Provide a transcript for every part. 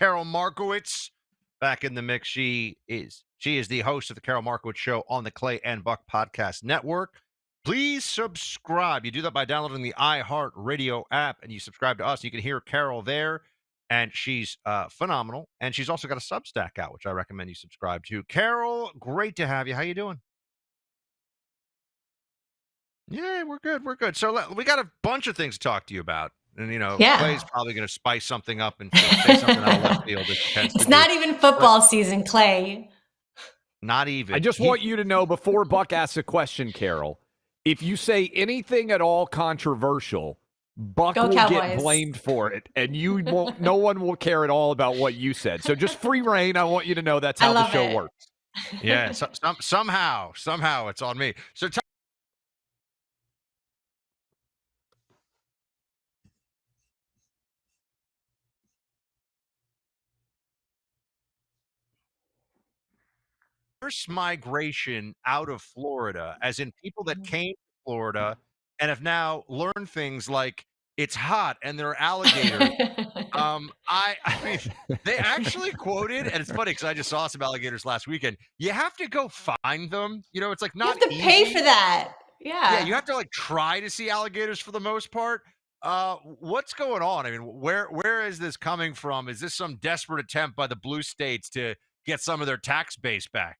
Karol Markowicz back in the mix. She is the host of the Karol Markowicz Show on the Clay and Buck Podcast Network. Please subscribe. You do that by downloading the iHeartRadio app, and you subscribe to us. You can hear Karol there, and she's phenomenal. And she's also got a Substack out, which I recommend you subscribe to. Karol, great to have you. How you doing? Yeah, we're good. We're good. So we got a bunch of things to talk to you about. And, Clay's probably going to spice something up and say something out of left field. It's not even football season, Clay. Not even. I just want you to know before Buck asks a question, Karol, if you say anything at all controversial, Buck will get blamed for it, and you won't. No one will care at all about what you said. So just free reign. I want you to know that's how the show works. Yeah, somehow it's on me. So forced migration out of Florida, as in people that came to Florida and have now learned things like it's hot and there are alligators. I mean, they actually quoted, and it's funny because I just saw some alligators last weekend. You have to go find them. It's like not. You have to pay for that. Yeah, you have to try to see alligators for the most part. What's going on? I mean, where is this coming from? Is this some desperate attempt by the blue states to get some of their tax base back?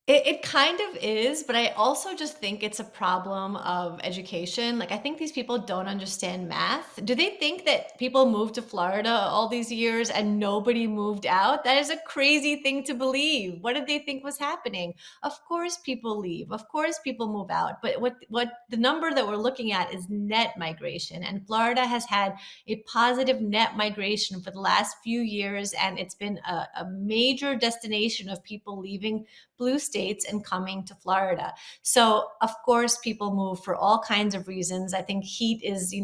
It kind of is, but I also just think it's a problem of education. I think these people don't understand math. Do they think that people moved to Florida all these years and nobody moved out? That is a crazy thing to believe. What did they think was happening? Of course people leave. Of course people move out. But what the number that we're looking at is net migration. And Florida has had a positive net migration for the last few years. And it's been a major destination of people leaving blue states and coming to Florida. So of course people move for all kinds of reasons. I think heat is, you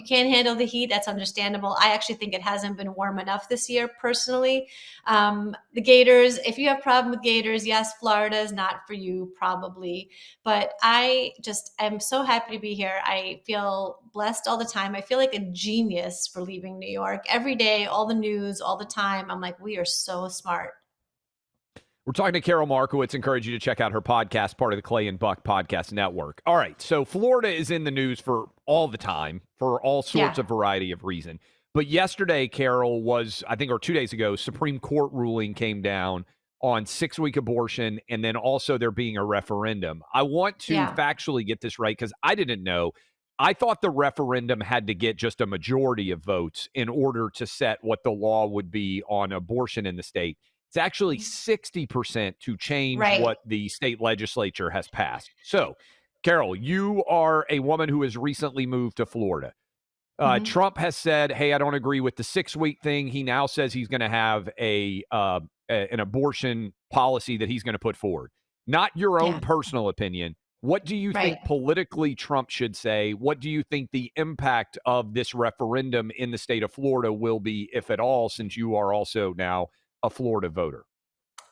can't handle the heat. That's understandable. I actually think it hasn't been warm enough this year personally. The gators, if you have a problem with gators, yes, Florida is not for you probably, but I just am so happy to be here. I feel blessed all the time. I feel like a genius for leaving New York every day, all the news, all the time. I'm like, we are so smart. We're talking to Karol Markowicz. Encourage you to check out her podcast, part of the Clay and Buck Podcast Network. All right, so Florida is in the news for all the time, for all sorts of variety of reason. But yesterday, Karol, was, I think, or 2 days ago, Supreme Court ruling came down on 6-week abortion, and then also there being a referendum. I want to factually get this right because I didn't know. I thought the referendum had to get just a majority of votes in order to set what the law would be on abortion in the state. It's actually 60% to change what the state legislature has passed. So, Karol, you are a woman who has recently moved to Florida. Trump has said, hey, I don't agree with the 6-week thing. He now says he's going to have an abortion policy that he's going to put forward. Not your own personal opinion. What do you think politically Trump should say? What do you think the impact of this referendum in the state of Florida will be, if at all, since you are also now a Florida voter?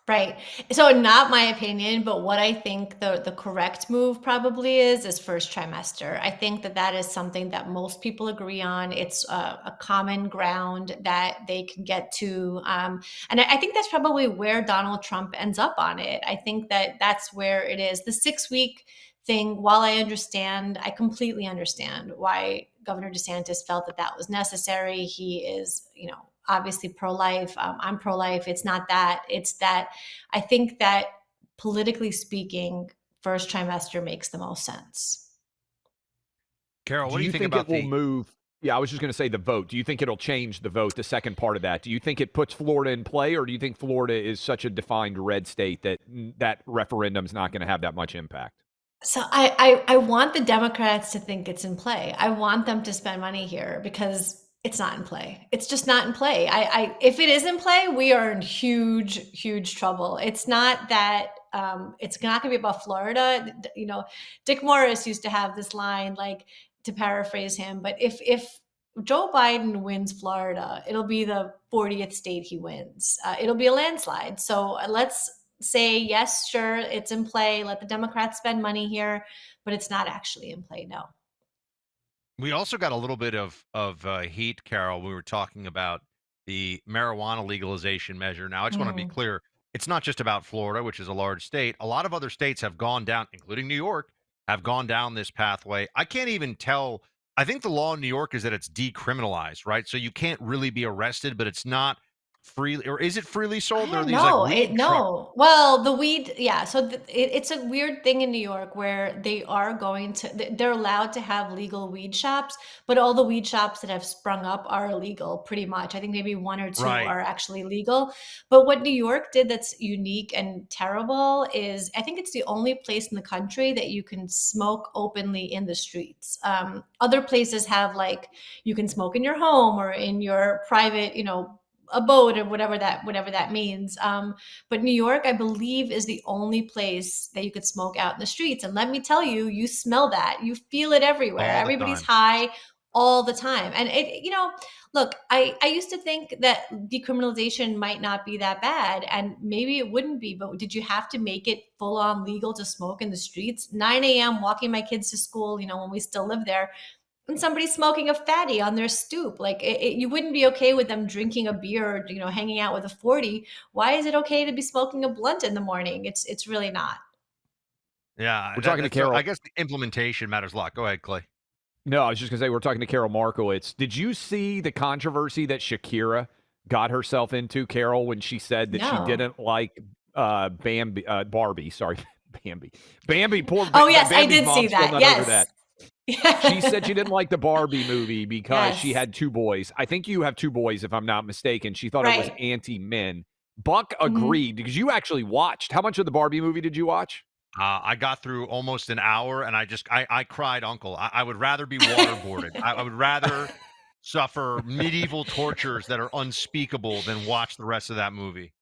Right. So not my opinion, but what I think the correct move probably is first trimester. I think that is something that most people agree on. It's a common ground that they can get to. And I think that's probably where Donald Trump ends up on it. I think that's where it is. The 6-week thing, while I completely understand why Governor DeSantis felt that was necessary. He is, obviously pro-life. I'm pro-life. It's not that. It's that I think that politically speaking, first trimester makes the most sense. Karol, what do you think about it will move? Yeah, I was just going to say the vote. Do you think it'll change the vote, the second part of that? Do you think it puts Florida in play, or do you think Florida is such a defined red state that referendum's not going to have that much impact? So I want the Democrats to think it's in play. I want them to spend money here because it's not in play. It's just not in play. If it is in play, we are in huge, huge trouble. It's not that it's not going to be about Florida. Dick Morris used to have this line, to paraphrase him, but if Joe Biden wins Florida, it'll be the 40th state he wins. It'll be a landslide. So let's say, yes, sure, it's in play. Let the Democrats spend money here, but it's not actually in play, no. We also got a little bit of heat, Karol. We were talking about the marijuana legalization measure. Now, I just want to be Mm. clear. It's not just about Florida, which is a large state. A lot of other states have gone down, including New York, have gone down this pathway. I can't even tell. I think the law in New York is that it's decriminalized, right? So you can't really be arrested, but it's not freely, or is it freely I sold? There are don't these like know. weed truck. No. Well, the weed, yeah. So it's a weird thing in New York where they are going to, they're allowed to have legal weed shops, but all the weed shops that have sprung up are illegal pretty much. I think maybe one or two Right. are actually legal. But what New York did that's unique and terrible is I think it's the only place in the country that you can smoke openly in the streets. Other places have like, you can smoke in your home or in your private, abode or whatever that means. But New York, I believe, is the only place that you could smoke out in the streets. And let me tell you, you smell that, you feel it everywhere. All the Everybody's time. high all the time. And look, I used to think that decriminalization might not be that bad, and maybe it wouldn't be. But did you have to make it full on legal to smoke in the streets? 9 a.m. walking my kids to school, when we still live there, and somebody's smoking a fatty on their stoop. Like you wouldn't be okay with them drinking a beer, or, hanging out with a 40. Why is it okay to be smoking a blunt in the morning? It's really not. Yeah, We're talking to that's so. I Carol. guess the implementation matters a lot. Go ahead, Clay. No, I was just going to say, we're talking to Karol Markowicz. Did you see the controversy that Shakira got herself into, Carol, when she said that she No. didn't like Barbie? Sorry, Bambi. Bambi, poor Oh yes, I Bambi's did see mom's still that. not over Yes. that. She said she didn't like the Barbie movie because she Yes. had two boys. I think you have two boys, if I'm not mistaken. She thought it was Right. anti-men. Buck Mhm. agreed because you actually watched. How much of the Barbie movie did you watch? I got through almost an hour, and I cried uncle. I would rather be waterboarded. I would rather suffer medieval tortures that are unspeakable than watch the rest of that movie.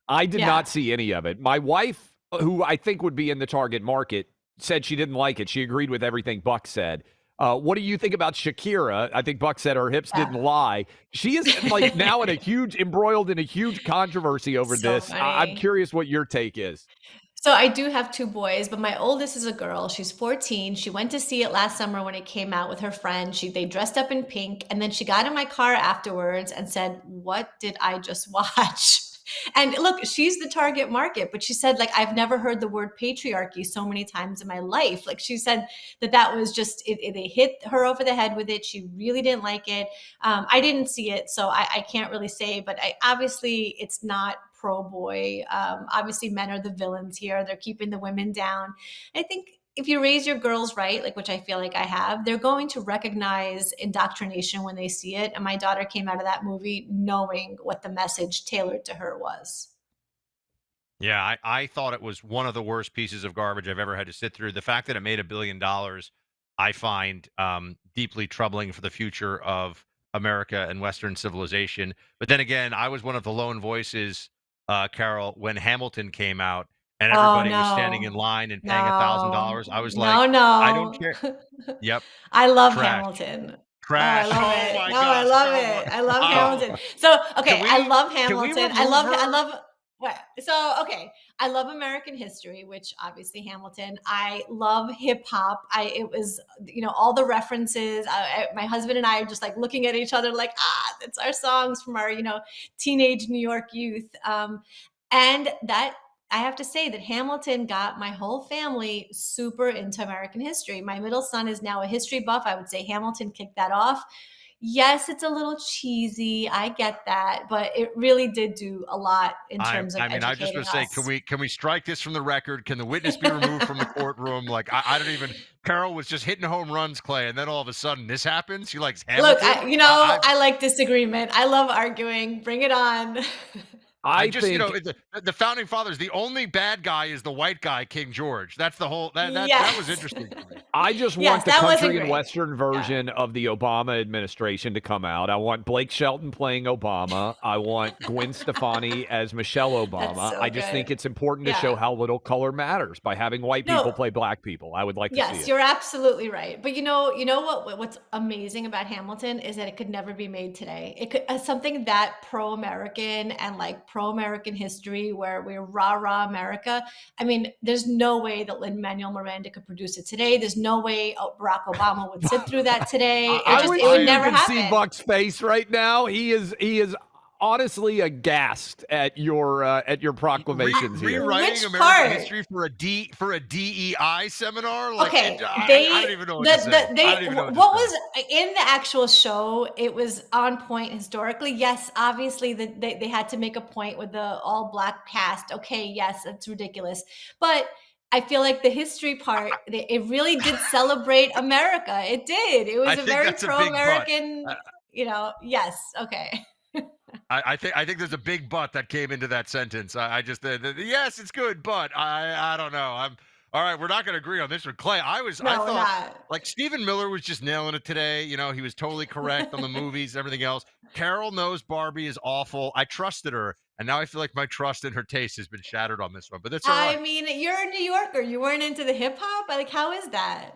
I did Yeah. not see any of it. My wife, who I think would be in the target market, said she didn't like it. She agreed with everything Buck said. What do you think about Shakira? I think Buck said her hips Yeah. didn't lie. She is like now embroiled in a huge controversy over So this. I'm funny. curious what your take is. So I do have two boys, but my oldest is a girl. She's 14. She went to see it last summer when it came out with her friend. They dressed up in pink, and then she got in my car afterwards and said, "What did I just watch?" And look, she's the target market, but she said, like, I've never heard the word patriarchy so many times in my life. Like, she said that was just they hit her over the head with it. She really didn't like it. I didn't see it, so I can't really say, but obviously it's not pro boy. Obviously, men are the villains here. They're keeping the women down. I think if you raise your girls right, like which I feel like I have, they're going to recognize indoctrination when they see it. And my daughter came out of that movie knowing what the message tailored to her was. Yeah, I thought it was one of the worst pieces of garbage I've ever had to sit through. The fact that it made $1 billion, I find deeply troubling for the future of America and Western civilization. But then again, I was one of the lone voices, Carol, when Hamilton came out and Oh everybody was standing in no, line and paying no, $1,000. I was like, no, I don't no. care. Yep, I love trash, Hamilton. Oh, I trash. love Oh it. my No, I gosh, love Carol, it. I love oh, Hamilton. So, can okay, I we love can we Hamilton. remove I her? love what? So, okay, I love American history, which obviously Hamilton. I love hip hop. It was, all the references. My husband and I are just like looking at each other like, that's our songs from our, teenage New York youth. And that I have to say that Hamilton got my whole family super into American history. My middle son is now a history buff. I would say Hamilton kicked that off. Yes, it's a little cheesy. I get that, but it really did do a lot in terms of I mean, I just educating want to say, us. can we strike this from the record? Can the witness be removed from the courtroom? Like, I don't even. Carol was just hitting home runs, Clay, and then all of a sudden this happens. She likes Look, Hamilton. I like disagreement. I love arguing. Bring it on. I I just, think the founding fathers. The only bad guy is the white guy, King George. That's the whole. That was Yes. interesting to me. I just Yes, want the that wasn't country and great. western Yeah. version of the Obama administration to come out. I want Blake Shelton playing Obama. I want Gwen Stefani as Michelle That's Obama. so I just think good. it's important to show Yeah. how little color matters by having white people No, play black people. I would like to see yes, it. you're absolutely right. But what's amazing about Hamilton is that it could never be made today. It could something that pro-American and like pro-American history where we're rah-rah America. I mean, there's no way that Lin-Manuel Miranda could produce it today. There's no way Barack Obama would sit through that today. I I It wish would you never could see happen. Buck's face right now. He is honestly aghast at your proclamations here. Rewriting Which American part? history for a DEI seminar? Like, Okay, I don't even know what to say. I don't even know what what to say. was in the actual show, it was on point historically. Yes, obviously they had to make a point with the all black cast. Okay, yes, it's ridiculous. But I feel like the history part, it really did celebrate America. It did. It I was a think very that's a big but. pro-American, yes, okay. I think there's a big but that came into that sentence. I just yes, it's good, but I don't know. I'm all right. We're not going to agree on this one, Clay. I No, we're thought not. like Stephen Miller was just nailing it today. He was totally correct on the movies, everything else. Carol knows Barbie is awful. I trusted her, and now I feel like my trust in her taste has been shattered on this one. But that's all I right. mean, you're a New Yorker. You weren't into the hip hop? Like, how is that?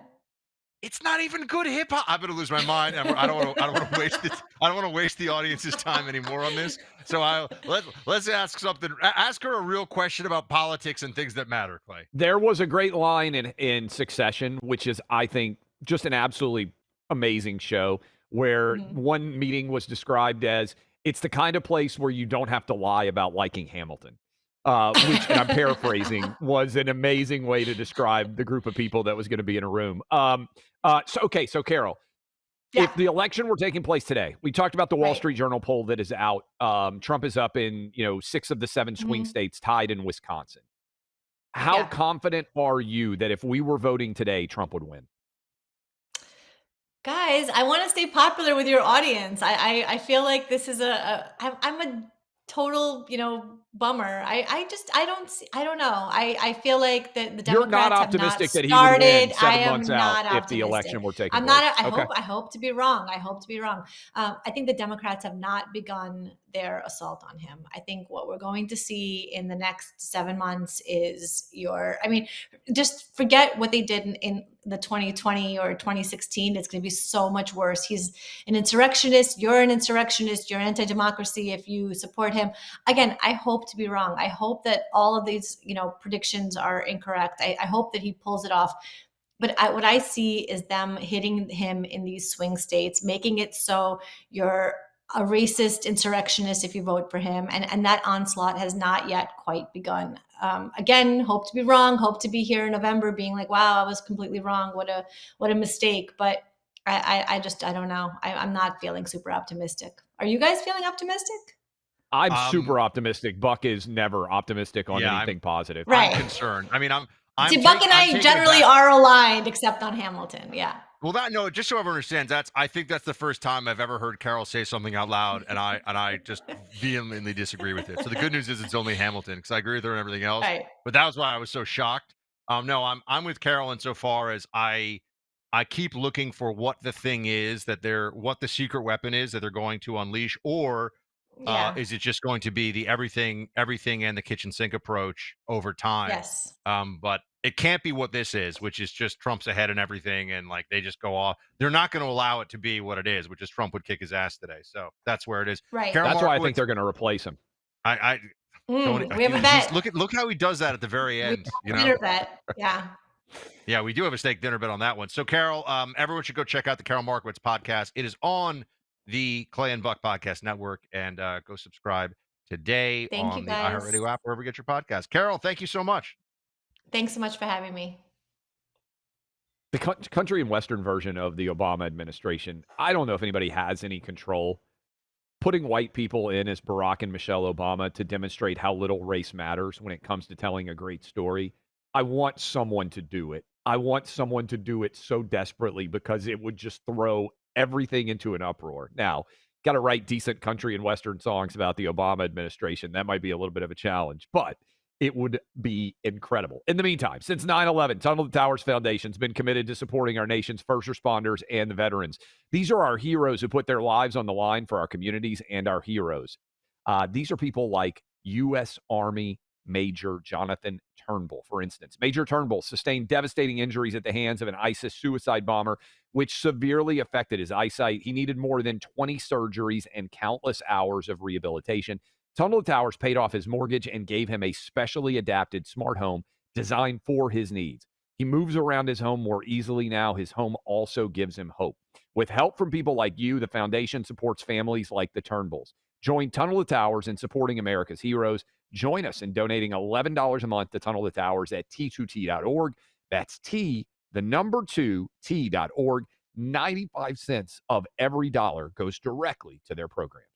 It's not even good hip hop. I'm gonna lose my mind, and I don't want to. I don't want to waste it. I don't want to waste the audience's time anymore on this. So let's ask something. Ask her a real question about politics and things that matter, Clay. There was a great line in Succession, which is, I think, just an absolutely amazing show, where Mhm. one meeting was described as, it's the kind of place where you don't have to lie about liking Hamilton. Which, and I'm paraphrasing, was an amazing way to describe the group of people that was going to be in a room. So Carol, Yeah. if the election were taking place today, we talked about the Wall Right. Street Journal poll that is out. Trump is up in 6 of the 7 swing Mhm. states, tied in Wisconsin. How Yeah. confident are you that if we were voting today, Trump would win? Guys, I wanna stay popular with your audience. I feel like this is I'm a total, bummer. I don't know. I feel like the You're not Democrats have not optimistic that he would win started. I 7 months am out not if the optimistic. election were taking I'm place. not. Okay. I hope to be wrong. I hope to be wrong. I think the Democrats have not begun their assault on him. I think what we're going to see in the next 7 months is just forget what they did in the 2020 or 2016. It's going to be so much worse. He's an insurrectionist. You're an insurrectionist. You're anti-democracy if you support him. Again, I hope to be wrong. I hope that all of these, predictions are incorrect. I hope that he pulls it off. But what I see is them hitting him in these swing states, making it so you're a racist insurrectionist if you vote for him. And that onslaught has not yet quite begun. Again, hope to be wrong, hope to be here in November being like, wow, I was completely wrong. What a mistake. But I don't know. I'm not feeling super optimistic. Are you guys feeling optimistic? I'm Um, super optimistic. Buck is never optimistic on yeah, anything positive. I'm Right. concerned. I mean, See, Buck and I'm I taking it generally back. are aligned except on Hamilton. Yeah. Well, no, just so everyone understands, I think that's the first time I've ever heard Carol say something out loud, and I just vehemently disagree with it. So the good news is it's only Hamilton, because I agree with her and everything else. Right. But that was why I was so shocked. No, I'm with Carol insofar as I keep looking for what the thing is what the secret weapon is that they're going to unleash, or Yeah. is it just going to be the everything and the kitchen sink approach over time? Yes. But it can't be what this is, which is just Trump's ahead and everything, and like they just go off. They're not going to allow it to be what it is, which is Trump would kick his ass today. So that's where it is. Right. Carol That's why I think Markowitz, they're going to replace him. I don't. We have a Dude, bet. look how he does that at the very We end. have a dinner bet. Yeah. Yeah, we do have a steak dinner bet on that one. So, Carol, everyone should go check out the Karol Markowicz podcast. It is on the Clay and Buck Podcast Network, and go subscribe today Thank you on the guys. iHeartRadio app, wherever you get your podcast. Carol, thank you so much. Thanks so much for having me. The country and Western version of the Obama administration, I don't know if anybody has any control. Putting white people in as Barack and Michelle Obama to demonstrate how little race matters when it comes to telling a great story. I want someone to do it. I want someone to do it so desperately because it would just throw everything into an uproar. Now, got to write decent country and Western songs about the Obama administration. That might be a little bit of a challenge, but it would be incredible. In the meantime, since 9/11, Tunnel to Towers Foundation has been committed to supporting our nation's first responders and the veterans. These are our heroes who put their lives on the line for our communities and our heroes. These are people like U.S. Army Major Jonathan Turnbull, for instance. Major Turnbull sustained devastating injuries at the hands of an ISIS suicide bomber, which severely affected his eyesight. He needed more than 20 surgeries and countless hours of rehabilitation. Tunnel to Towers paid off his mortgage and gave him a specially adapted smart home designed for his needs. He moves around his home more easily now. His home also gives him hope. With help from people like you, the foundation supports families like the Turnbulls. Join Tunnel to Towers in supporting America's heroes. Join us in donating $11 a month to Tunnel to Towers at t2t.org. That's T, the number 2, T.org. 95 cents of every dollar goes directly to their programs.